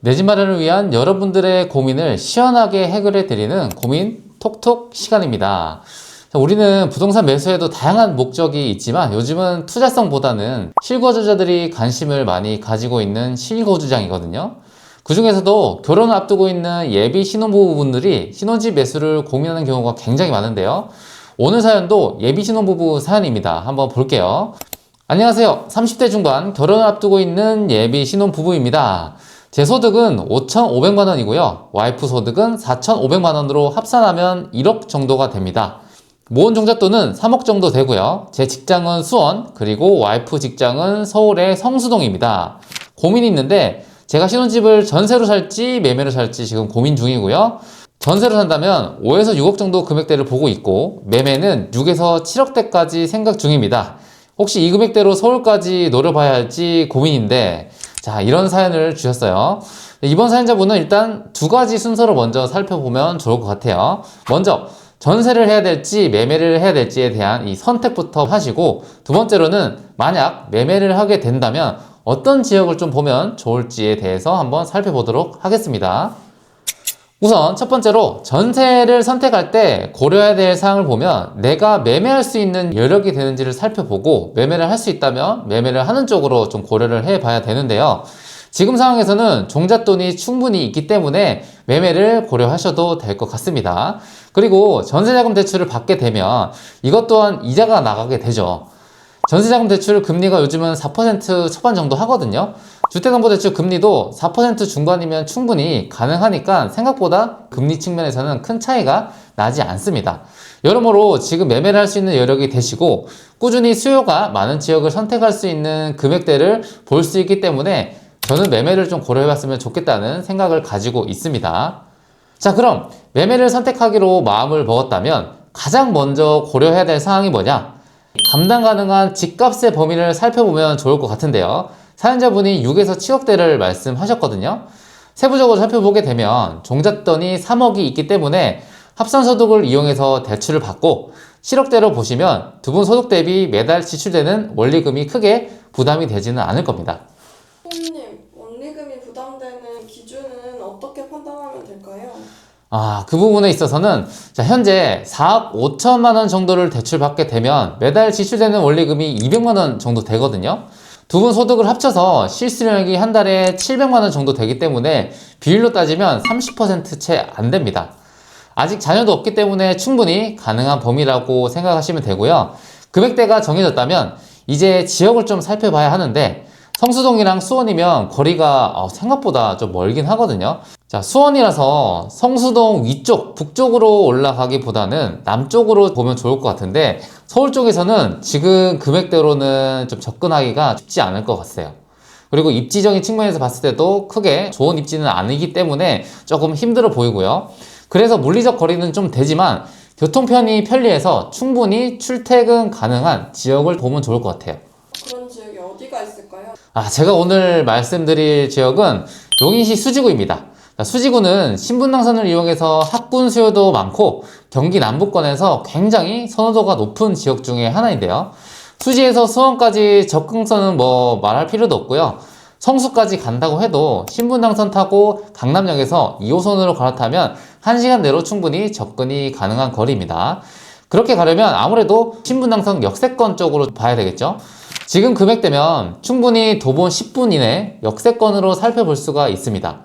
내 집 마련을 위한 여러분들의 고민을 시원하게 해결해 드리는 고민 톡톡 시간입니다. 우리는 부동산 매수에도 다양한 목적이 있지만 요즘은 투자성보다는 실거주자들이 관심을 많이 가지고 있는 실거주장이거든요. 그 중에서도 결혼을 앞두고 있는 예비 신혼부부분들이 신혼집 매수를 고민하는 경우가 굉장히 많은데요. 오늘 사연도 예비 신혼부부 사연입니다. 한번 볼게요. 안녕하세요. 30대 중반 결혼을 앞두고 있는 예비 신혼부부입니다. 제 소득은 5,500만 원이고요. 와이프 소득은 4,500만 원으로 합산하면 1억 정도가 됩니다. 모은 종잣돈은 3억 정도 되고요. 제 직장은 수원, 그리고 와이프 직장은 서울의 성수동입니다. 고민이 있는데 제가 신혼집을 전세로 살지 매매로 살지 지금 고민 중이고요. 전세로 산다면 5에서 6억 정도 금액대를 보고 있고 매매는 6에서 7억대까지 생각 중입니다. 혹시 이 금액대로 서울까지 노려봐야 할지 고민인데 자, 이런 사연을 주셨어요. 이번 사연자분은 일단 두 가지 순서로 먼저 살펴보면 좋을 것 같아요. 먼저 전세를 해야 될지 매매를 해야 될지에 대한 이 선택부터 하시고, 두 번째로는 만약 매매를 하게 된다면 어떤 지역을 좀 보면 좋을지에 대해서 한번 살펴보도록 하겠습니다. 우선 첫 번째로 전세를 선택할 때 고려해야 될 사항을 보면 내가 매매할 수 있는 여력이 되는지를 살펴보고 매매를 할 수 있다면 매매를 하는 쪽으로 좀 고려를 해봐야 되는데요. 지금 상황에서는 종잣돈이 충분히 있기 때문에 매매를 고려하셔도 될 것 같습니다. 그리고 전세자금 대출을 받게 되면 이것 또한 이자가 나가게 되죠. 전세자금 대출 금리가 요즘은 4% 초반 정도 하거든요. 주택담보대출 금리도 4% 중반이면 충분히 가능하니까 생각보다 금리 측면에서는 큰 차이가 나지 않습니다. 여러모로 지금 매매를 할 수 있는 여력이 되시고 꾸준히 수요가 많은 지역을 선택할 수 있는 금액대를 볼 수 있기 때문에 저는 매매를 좀 고려해봤으면 좋겠다는 생각을 가지고 있습니다. 자, 그럼 매매를 선택하기로 마음을 먹었다면 가장 먼저 고려해야 될 사항이 뭐냐? 감당 가능한 집값의 범위를 살펴보면 좋을 것 같은데요. 사연자분이 6에서 7억대를 말씀하셨거든요. 세부적으로 살펴보게 되면 종잣돈이 3억이 있기 때문에 합산소득을 이용해서 대출을 받고 7억대로 보시면 두 분 소득 대비 매달 지출되는 원리금이 크게 부담이 되지는 않을 겁니다. 손님, 원리금이 부담되는 기준은 어떻게 판단하면 될까요? 그 부분에 있어서는 자, 현재 4억 5천만 원 정도를 대출받게 되면 매달 지출되는 원리금이 200만 원 정도 되거든요. 두 분 소득을 합쳐서 실수령액이 한 달에 700만 원 정도 되기 때문에 비율로 따지면 30% 채 안 됩니다. 아직 자녀도 없기 때문에 충분히 가능한 범위라고 생각하시면 되고요. 금액대가 정해졌다면 이제 지역을 좀 살펴봐야 하는데 성수동이랑 수원이면 거리가 생각보다 좀 멀긴 하거든요. 자, 수원이라서 성수동 위쪽, 북쪽으로 올라가기보다는 남쪽으로 보면 좋을 것 같은데 서울 쪽에서는 지금 금액대로는 좀 접근하기가 쉽지 않을 것 같아요. 그리고 입지적인 측면에서 봤을 때도 크게 좋은 입지는 아니기 때문에 조금 힘들어 보이고요. 그래서 물리적 거리는 좀 되지만 교통편이 편리해서 충분히 출퇴근 가능한 지역을 보면 좋을 것 같아요. 그런 지역이 어디가 있을까요? 제가 오늘 말씀드릴 지역은 용인시 수지구입니다. 수지구는 신분당선을 이용해서 학군 수요도 많고 경기 남부권에서 굉장히 선호도가 높은 지역 중에 하나인데요. 수지에서 수원까지 접근성은 뭐 말할 필요도 없고요. 성수까지 간다고 해도 신분당선 타고 강남역에서 2호선으로 갈아타면 1시간 내로 충분히 접근이 가능한 거리입니다. 그렇게 가려면 아무래도 신분당선 역세권 쪽으로 봐야 되겠죠. 지금 금액대면 충분히 도보 10분 이내 역세권으로 살펴볼 수가 있습니다.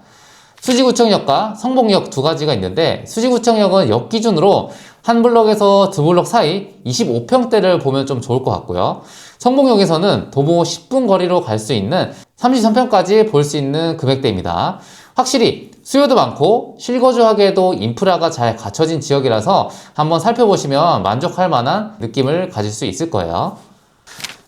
수지구청역과 성봉역 두 가지가 있는데 수지구청역은 역 기준으로 한 블럭에서 두 블럭 사이 25평대를 보면 좀 좋을 것 같고요. 성봉역에서는 도보 10분 거리로 갈 수 있는 33평까지 볼 수 있는 금액대입니다. 확실히 수요도 많고 실거주하기에도 인프라가 잘 갖춰진 지역이라서 한번 살펴보시면 만족할 만한 느낌을 가질 수 있을 거예요.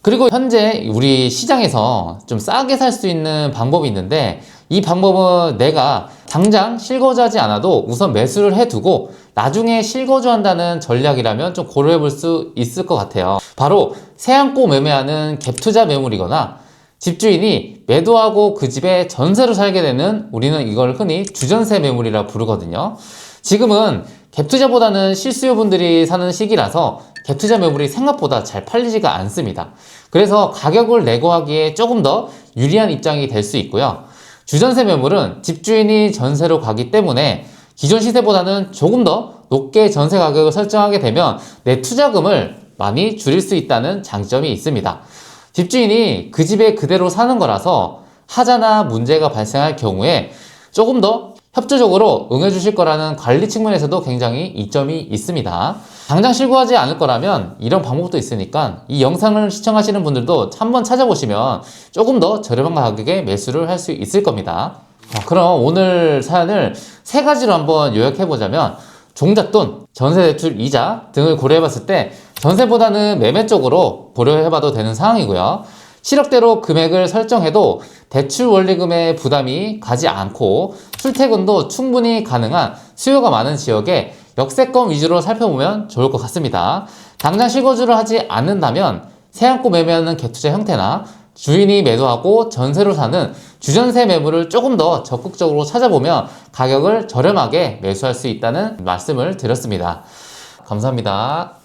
그리고 현재 우리 시장에서 좀 싸게 살 수 있는 방법이 있는데 이 방법은 내가 당장 실거주하지 않아도 우선 매수를 해두고 나중에 실거주한다는 전략이라면 좀 고려해 볼 수 있을 것 같아요. 바로 세안고 매매하는 갭투자 매물이거나 집주인이 매도하고 그 집에 전세로 살게 되는 우리는 이걸 흔히 주전세 매물이라 부르거든요. 지금은 갭투자보다는 실수요분들이 사는 시기라서 갭투자 매물이 생각보다 잘 팔리지가 않습니다. 그래서 가격을 내고 하기에 조금 더 유리한 입장이 될 수 있고요. 주전세 매물은 집주인이 전세로 가기 때문에 기존 시세보다는 조금 더 높게 전세 가격을 설정하게 되면 내 투자금을 많이 줄일 수 있다는 장점이 있습니다. 집주인이 그 집에 그대로 사는 거라서 하자나 문제가 발생할 경우에 조금 더 협조적으로 응해주실 거라는 관리 측면에서도 굉장히 이점이 있습니다. 당장 실거하지 않을 거라면 이런 방법도 있으니까 이 영상을 시청하시는 분들도 한번 찾아보시면 조금 더 저렴한 가격에 매수를 할 수 있을 겁니다. 그럼 오늘 사연을 세 가지로 한번 요약해보자면 종잣돈, 전세대출 이자 등을 고려해봤을 때 전세보다는 매매 쪽으로 고려해봐도 되는 상황이고요. 실업대로 금액을 설정해도 대출 원리금의 부담이 가지 않고 출퇴근도 충분히 가능한 수요가 많은 지역에 역세권 위주로 살펴보면 좋을 것 같습니다. 당장 실거주를 하지 않는다면 세안고 매매하는 갭투자 형태나 주인이 매도하고 전세로 사는 주전세 매물을 조금 더 적극적으로 찾아보면 가격을 저렴하게 매수할 수 있다는 말씀을 드렸습니다. 감사합니다.